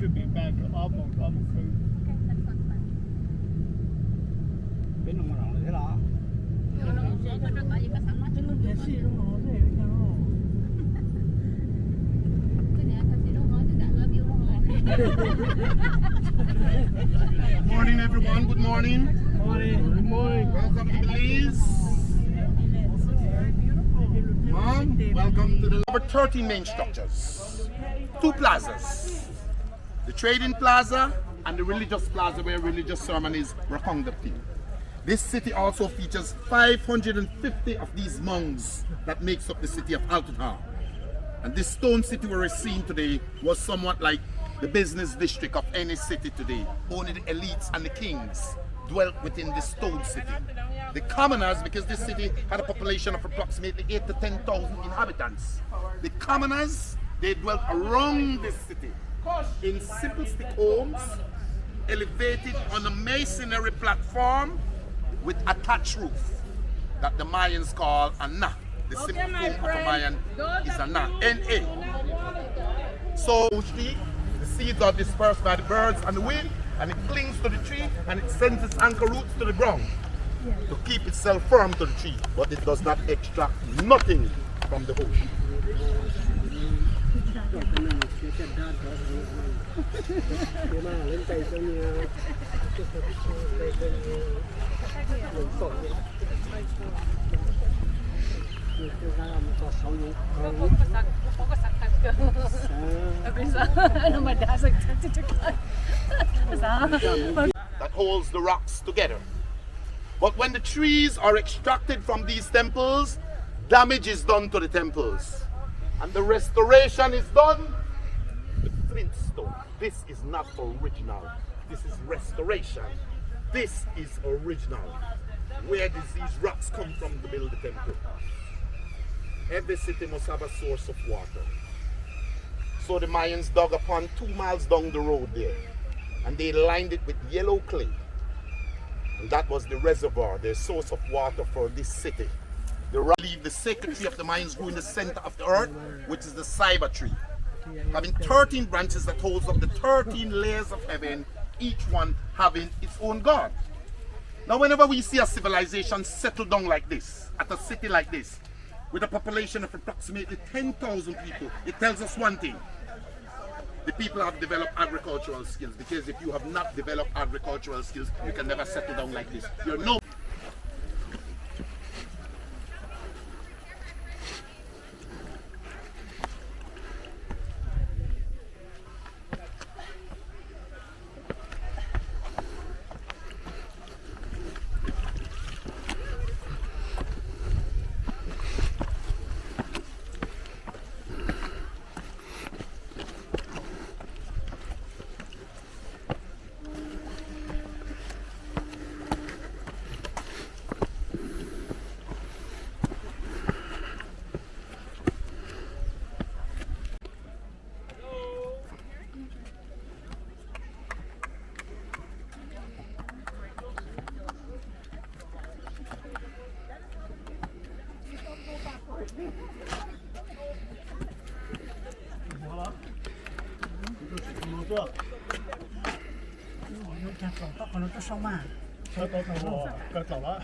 should be back almost cruise. Bên ngoài đó thế đó. Good morning, everyone. Good morning. Good morning. Welcome to Belize. Mom, welcome to the over 13 main structures. 2 plazas. The trading plaza and the religious plaza where religious ceremonies were conducted. This city also features 550 of these monks that makes up the city of Altun Ha. And this stone city we're seeing today was somewhat like the business district of any city today. Only the elites and the kings dwelt within this stone city. The commoners, because this city had a population of approximately 8 to 10,000 inhabitants. The commoners, they dwelt around this city in simple stick homes, elevated on a masonry platform with attached roof that the Mayans call a na. The simple home of a Mayan is a na, N-A. So the seeds are dispersed by the birds and the wind, and it clings to the tree and it sends its anchor roots to the ground to keep itself firm to the tree, but it does not extract nothing from the host. That holds the rocks together. But when the trees are extracted from these temples, damage is done to the temples. And the restoration is done with flintstone. This is not original. This is restoration. This is original. Where does these rocks come from to build the temple? Every city must have a source of water. So the Mayans dug a pond 2 miles down the road there, and they lined it with yellow clay. And that was the reservoir, the source of water for this city. They believe the sacred tree of the Mayans grew in the center of the earth, which is the cyber tree, having 13 branches that holds up the 13 layers of heaven, each one having its own god. Now whenever we see a civilization settle down like this, at a city like this, with a population of approximately 10,000 people, it tells us one thing. The people have developed agricultural skills, because if you have not developed agricultural skills, you can never settle down like this. You're no.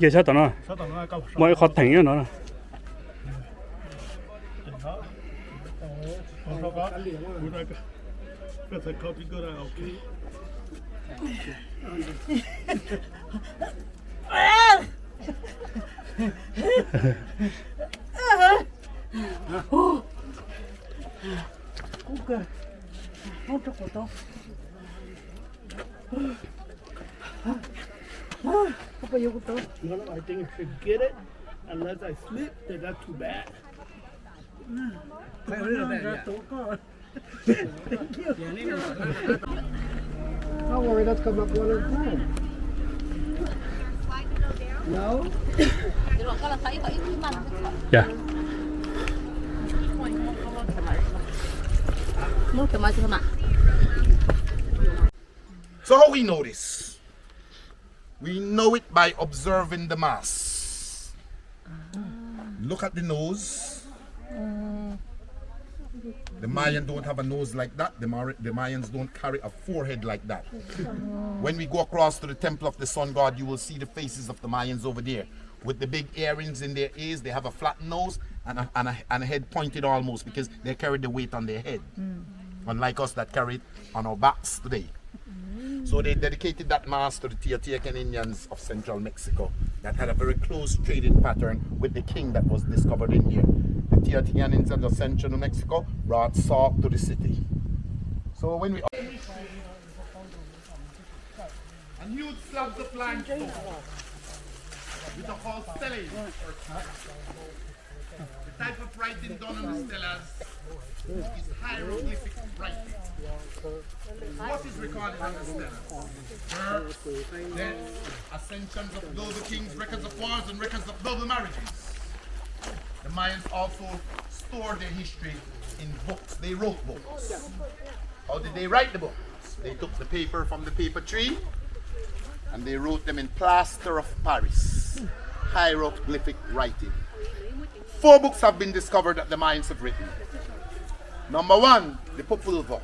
Giờ sao tao nói? Mọi khó thành cho nó nè. I think forget it. Unless I slip, then that's too bad. Don't worry, let's come up one at a time. No? Dạ. So how we know this? We know it by observing the mass. look at the nose. The Mayans don't have a nose like that. The Mayans don't carry a forehead like that. When we go across to the Temple of the Sun God, you will see the faces of the Mayans over there. With the big earrings in their ears, they have a flat nose and a head pointed almost because they carry the weight on their head. Unlike us that carry it on our backs today. So they dedicated that mass to the Teotihuacan Indians of central Mexico that had a very close trading pattern with the king that was discovered in here. The Teotihuacan Indians of central Mexico brought salt to the city. So when we... And huge slabs of limestone with a whole stellage. The type of writing done on the stellas is hieroglyphic writing. What is recorded on the stellas? Births, deaths, ascensions of global kings, records of wars, and records of global marriages. The Mayans also stored their history in books. They wrote books. How did they write the books? They took the paper from the paper tree and they wrote them in plaster of Paris. Hieroglyphic writing. 4 books have been discovered that the Mayans have written. Number 1, the Popol Vuh,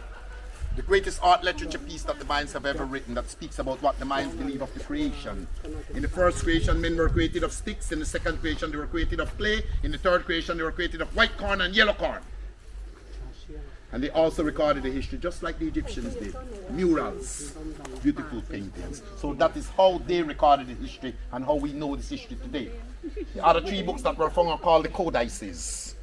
the greatest art literature piece that the Mayans have ever written that speaks about what the Mayans believe of the creation. In the first creation, men were created of sticks. In the second creation, they were created of clay. In the third creation, they were created of white corn and yellow corn. And they also recorded the history just like the Egyptians did. Murals, beautiful paintings. So that is how they recorded the history and how we know this history today. The other 3 books that were found are called the codices.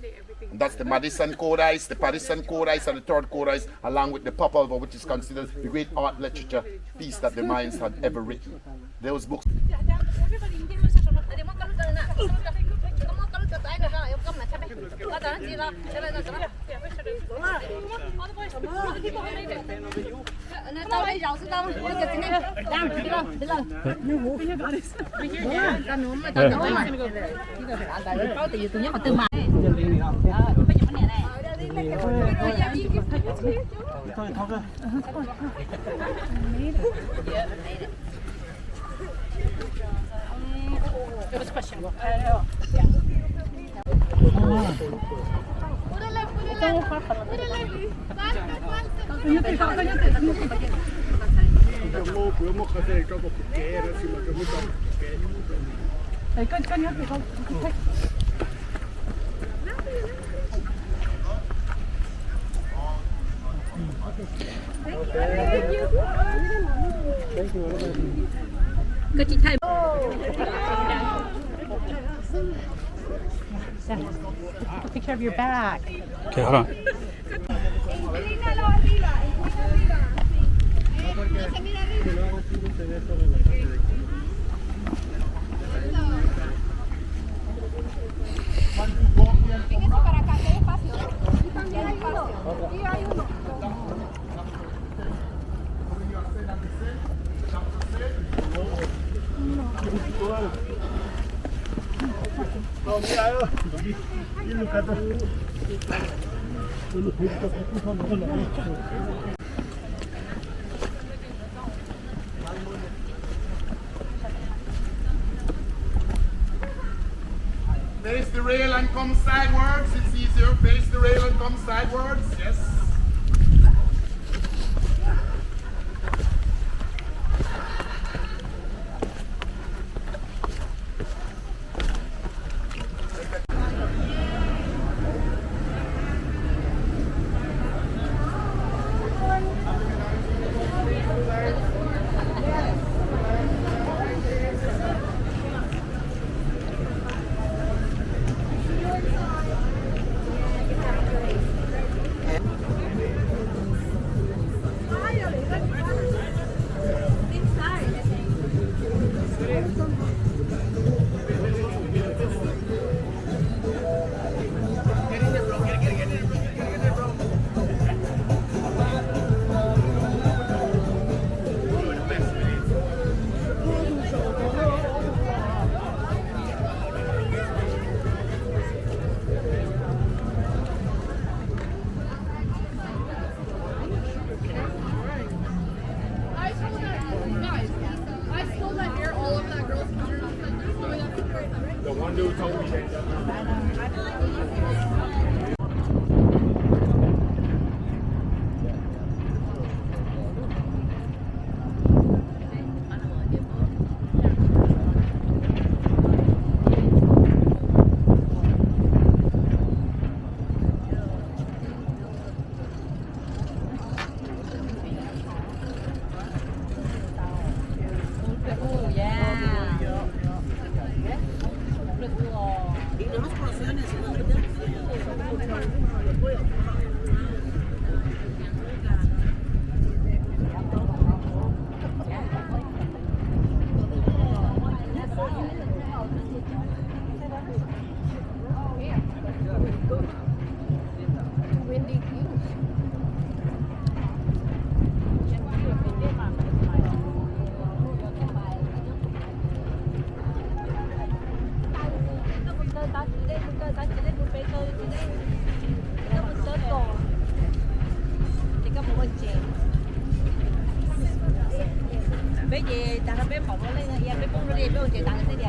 And that's the Madison Codice, the Parisien Codice, and the third Codice, along with the Popol Vuh, which is considered the great art literature piece that the Mayans had ever written. Those books. It was questionable. Good time. Take a picture of your back. Okay, hold on. Face the rail and come sidewards. It's easier. Face the rail and come sidewards. Yes. I stole that hair all over that girl's computer. The one who told me that. Bây giờ tao nó bé bỏng lên, em bé bông nó đi, bây giờ tao nó sẽ đi.